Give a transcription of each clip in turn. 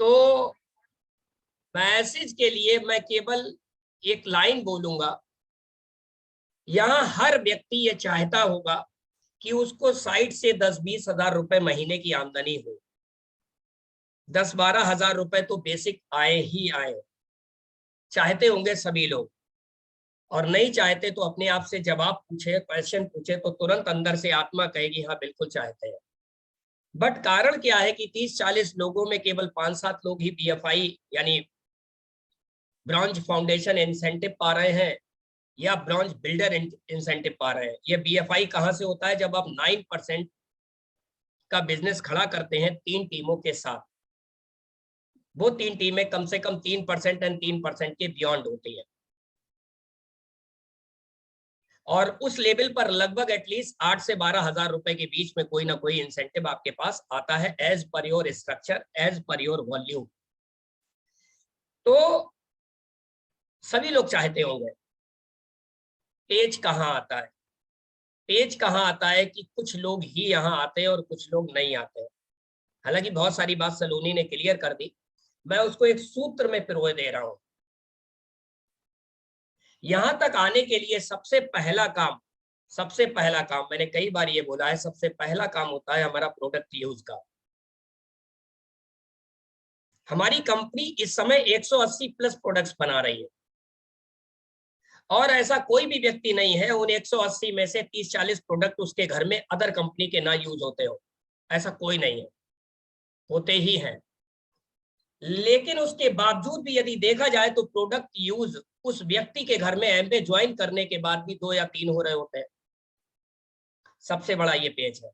तो मैसेज के लिए मैं केवल एक लाइन बोलूंगा। यहां हर व्यक्ति ये चाहता होगा कि उसको साइड से 10-20 हजार रुपए महीने की आमदनी हो। 10-12 हजार रुपए तो बेसिक आए ही आए, चाहते होंगे सभी लोग। और नहीं चाहते तो अपने आप से जवाब पूछे, क्वेश्चन पूछे, तो तुरंत अंदर से आत्मा कहेगी हाँ बिल्कुल चाहते हैं। बट कारण क्या है कि 30-40 लोगों में केवल 5-7 लोग ही बीएफआई यानी ब्रॉन्ज फाउंडेशन इंसेंटिव पा रहे हैं या ब्रॉन्ज बिल्डर इंसेंटिव पा रहे हैं। ये बीएफआई कहां से होता है? जब आप 9% का बिजनेस खड़ा करते हैं 3 टीमों के साथ। वो 3 टीमें कम से कम 3% एंड 3% के बियॉन्ड होती है, और उस लेवल पर लगभग एटलीस्ट 8 से 12 हजार रुपए के बीच में कोई ना कोई इंसेंटिव आपके पास आता है, as per your structure, as per your volume. तो सभी लोग चाहते होंगे। पेज कहाँ आता है? पेज कहाँ आता है कि कुछ लोग ही यहाँ आते हैं और कुछ लोग नहीं आते हैं। हालांकि बहुत सारी बात सलोनी ने क्लियर कर दी, मैं उसको एक सूत्र में पिरोए दे रहा हूं। यहां तक आने के लिए सबसे पहला काम मैंने कई बार ये बोला है, सबसे पहला काम होता है हमारा प्रोडक्ट यूज का। हमारी कंपनी इस समय 180 प्लस प्रोडक्ट्स बना रही है, और ऐसा कोई भी व्यक्ति नहीं है उन 180 में से 30-40 प्रोडक्ट उसके घर में अदर कंपनी के ना यूज होते हो। ऐसा कोई नहीं है, होते ही हैं। लेकिन उसके बावजूद भी यदि देखा जाए तो प्रोडक्ट यूज उस व्यक्ति के घर में एमबीए ज्वाइन करने के बाद भी 2 या 3 हो रहे होते हैं। सबसे बड़ा ये पेज है।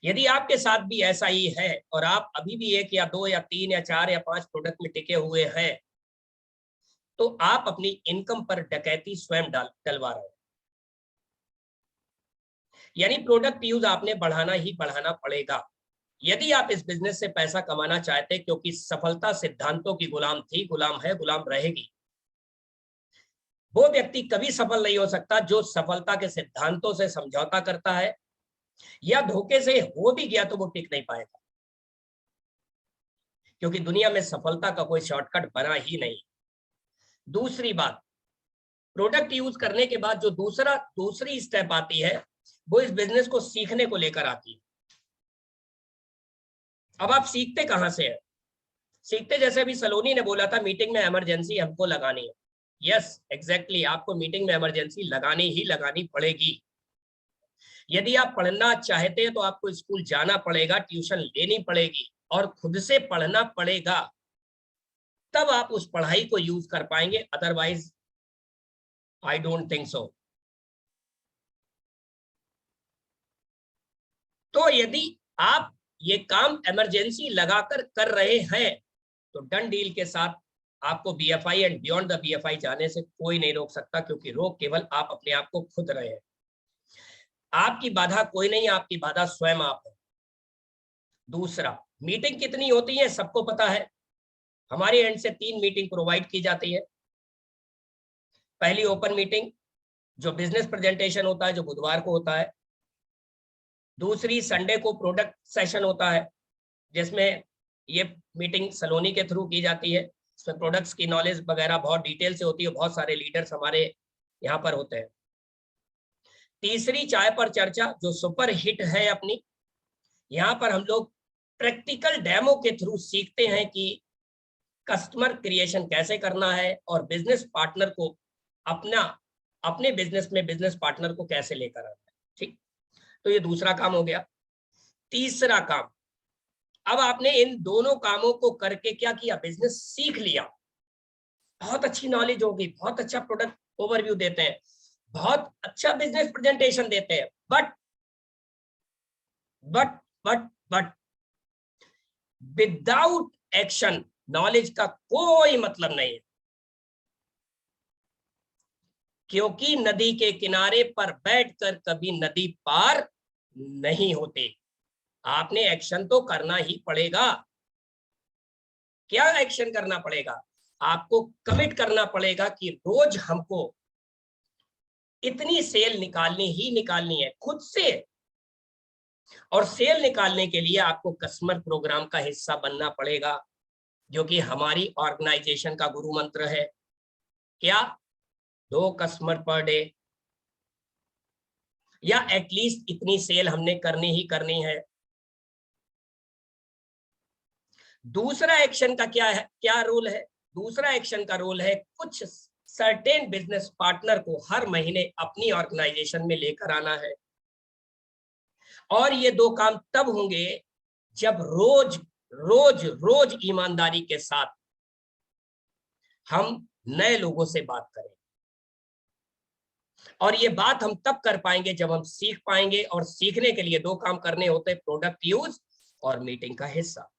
यदि आपके साथ भी ऐसा ही है और आप अभी भी 1 या 2 या 3 या 4 या 5 प्रोडक्ट में टिके हुए हैं, तो आप अपनी इनकम पर डकैती स्वयं डलवा रहे हैं। यानी प्रोडक्ट यूज आपने बढ़ाना ही बढ़ाना पड़ेगा यदि आप इस बिजनेस से पैसा कमाना चाहते, क्योंकि सफलता सिद्धांतों की गुलाम थी, गुलाम है, गुलाम रहेगी। वो व्यक्ति कभी सफल नहीं हो सकता जो सफलता के सिद्धांतों से समझौता करता है, या धोखे से हो भी गया तो वो टिक नहीं पाएगा, क्योंकि दुनिया में सफलता का कोई शॉर्टकट बना ही नहीं। दूसरी बात, प्रोडक्ट यूज करने के बाद जो दूसरी स्टेप आती है, वो इस बिजनेस को सीखने को लेकर आती है। अब आप सीखते कहां से है? सीखते जैसे अभी सलोनी ने बोला था, मीटिंग में इमरजेंसी हमको लगानी है। यस एग्जैक्टली, आपको मीटिंग में इमरजेंसी लगानी ही लगानी पड़ेगी। यदि आप पढ़ना चाहते हैं तो आपको स्कूल जाना पड़ेगा, ट्यूशन लेनी पड़ेगी और खुद से पढ़ना पड़ेगा, तब आप उस पढ़ाई को यूज कर पाएंगे। Otherwise I don't think so. तो यदि आप ये काम इमरजेंसी लगाकर कर रहे हैं तो डन डील के साथ आपको BFI and beyond the BFI जाने से कोई नहीं रोक सकता, क्योंकि रोक केवल आप अपने आप को खुद रहे हैं। आपकी बाधा कोई नहीं, आपकी बाधा स्वयं आप है। दूसरा, मीटिंग कितनी होती है सबको पता है। हमारे एंड से 3 मीटिंग प्रोवाइड की जाती है। पहली ओपन मीटिंग जो बिजनेस प्रेजेंटेशन होता है, जो बुधवार को होता है। दूसरी संडे को प्रोडक्ट सेशन होता है, जिसमें ये मीटिंग सलोनी के थ्रू की जाती है। इसमें प्रोडक्ट्स की नॉलेज वगैरह बहुत डिटेल से होती है, बहुत सारे लीडर्स हमारे यहाँ पर होते हैं। तीसरी चाय पर चर्चा जो सुपर हिट है अपनी, यहाँ पर हम लोग प्रैक्टिकल डेमो के थ्रू सीखते हैं कि कस्टमर क्रिएशन कैसे करना है और बिजनेस पार्टनर को अपने बिजनेस में बिजनेस पार्टनर को कैसे लेकर आना है। ठीक, तो ये दूसरा काम हो गया। तीसरा काम, अब आपने इन दोनों कामों को करके क्या किया? बिजनेस सीख लिया, बहुत अच्छी नॉलेज होगी, बहुत अच्छा प्रोडक्ट ओवरव्यू देते हैं, बहुत अच्छा बिजनेस प्रेजेंटेशन देते हैं, but but but but without action knowledge का कोई मतलब नहीं है। क्योंकि नदी के किनारे पर बैठकर कभी नदी पार नहीं होते। आपने एक्शन तो करना ही पड़ेगा। क्या एक्शन करना पड़ेगा? आपको कमिट करना पड़ेगा कि रोज हमको इतनी सेल निकालनी ही निकालनी है खुद से। और सेल निकालने के लिए आपको कस्टमर प्रोग्राम का हिस्सा बनना पड़ेगा, जो कि हमारी ऑर्गेनाइजेशन का गुरु मंत्र है। क्या? 2 कस्टमर पर डे, या एटलीस्ट इतनी सेल हमने करनी ही करनी है। दूसरा एक्शन का क्या है, क्या रोल है? दूसरा एक्शन का रोल है कुछ सर्टेन बिजनेस पार्टनर को हर महीने अपनी ऑर्गेनाइजेशन में लेकर आना है। और ये 2 काम तब होंगे जब रोज रोज रोज ईमानदारी के साथ हम नए लोगों से बात करें। और ये बात हम तब कर पाएंगे जब हम सीख पाएंगे, और सीखने के लिए 2 काम करने होते हैं, प्रोडक्ट यूज और मीटिंग का हिस्सा।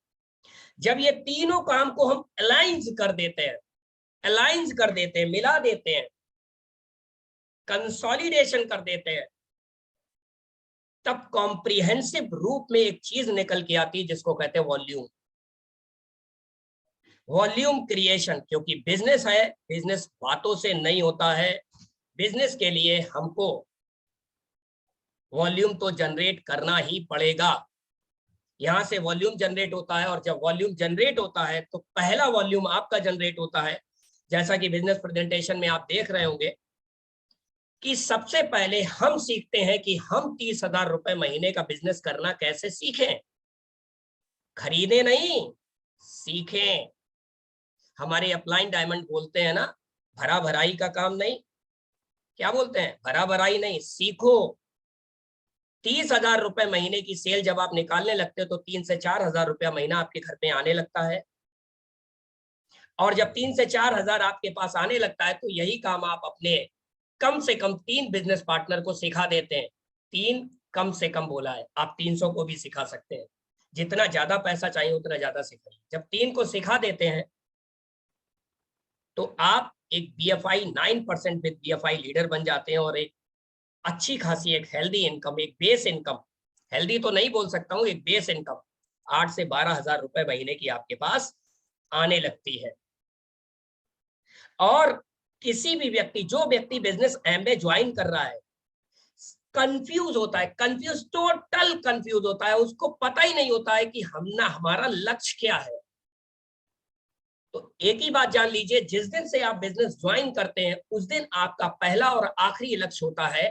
जब ये तीनों काम को हम अलाइंस कर देते हैं, मिला देते हैं, कंसोलिडेशन कर देते हैं, तब कॉम्प्रिहेंसिव रूप में एक चीज निकल के आती है जिसको कहते हैं वॉल्यूम क्रिएशन। क्योंकि बिजनेस है, बिजनेस बातों से नहीं होता है। बिजनेस के लिए हमको वॉल्यूम तो जनरेट करना ही पड़ेगा। यहां से वॉल्यूम जनरेट होता है, और जब वॉल्यूम जनरेट होता है तो पहला वॉल्यूम आपका जनरेट होता है। जैसा कि बिजनेस प्रेजेंटेशन में आप देख रहे होंगे कि सबसे पहले हम सीखते हैं कि हम 30,000 रुपए महीने का बिजनेस करना कैसे सीखें। खरीदे नहीं, सीखें। हमारे अपलाइन डायमंड बोलते हैं ना, भरा भराई का काम नहीं। क्या बोलते हैं? भरा भराई नहीं, सीखो। 30,000 रुपए महीने की सेल जब आप निकालने लगते हो तो 3 से 4,000 रुपया महीना आपके घर पे आने लगता है। और जब 3 से 4,000 आपके पास आने लगता है तो यही काम आप अपने कम से कम 3 बिजनेस पार्टनर को सिखा देते हैं। 3 कम से कम बोला है, आप 300 को भी सिखा सकते हैं। जितना ज्यादा पैसा चाहिए उतना ज्यादा सिखाइए। जब 3 को सिखा देते हैं तो आप एक BFI 9% विद BFI लीडर बन जाते हैं, और एक अच्छी खासी एक हेल्दी इनकम, एक बेस इनकम, हेल्दी तो नहीं बोल सकता हूं, एक बेस इनकम 8 से 12,000 रुपए महीने की आपके पास आने लगती है। और किसी भी व्यक्ति, जो व्यक्ति बिजनेस में ज्वाइन कर रहा है, कंफ्यूज होता है, टोटल कंफ्यूज होता है। उसको पता ही नहीं होता है कि हमारा लक्ष्य क्या है। तो एक ही बात जान लीजिए, जिस दिन से आप बिजनेस ज्वाइन करते हैं उस दिन आपका पहला और आखिरी लक्ष्य होता है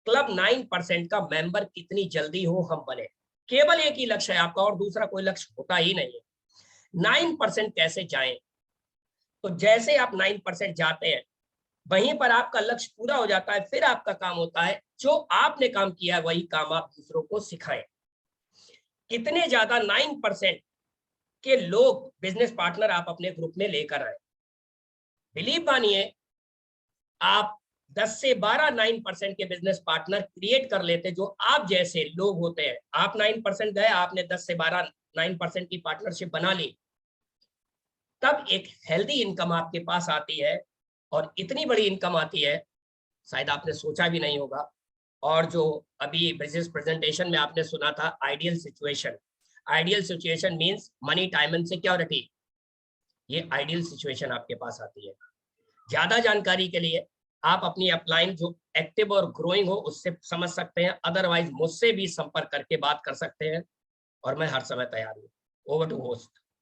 क्लब 9% का मेंबर कितनी जल्दी हो हम बने। केवल एक ही लक्ष्य है आपका, और दूसरा कोई लक्ष्य होता ही नहीं है। 9% कैसे जाएं? तो जैसे आप 9% जाते हैं, वहीं पर आपका लक्ष्य पूरा हो जाता है। फिर आपका काम होता है, जो आपने काम किया है वही काम आप दूसरों को सिखाएं। कितने ज्यादा 9% के लोग बिजनेस पार्टनर आप अपने ग्रुप में लेकर आए। बिलीव मानिए, आप 10 से 12 9% के बिजनेस पार्टनर क्रिएट कर लेते जो आप जैसे लोग होते हैं। आप 9% गए, आपने 10 से 12 9% की पार्टनरशिप बना ली, तब एक हेल्दी इनकम आपके पास आती है। और इतनी बड़ी इनकम आती है शायद आपने सोचा भी नहीं होगा। और जो अभी बिजनेस प्रेजेंटेशन में आपने सुना था, ideal situation means money, time and security. ये आइडियल सिचुएशन आपके पास आती है। ज्यादा जानकारी के लिए आप अपनी अपलाइन जो एक्टिव और ग्रोइंग हो उससे समझ सकते हैं, अदरवाइज मुझसे भी संपर्क करके बात कर सकते हैं, और मैं हर समय तैयार हूँ। Over to host.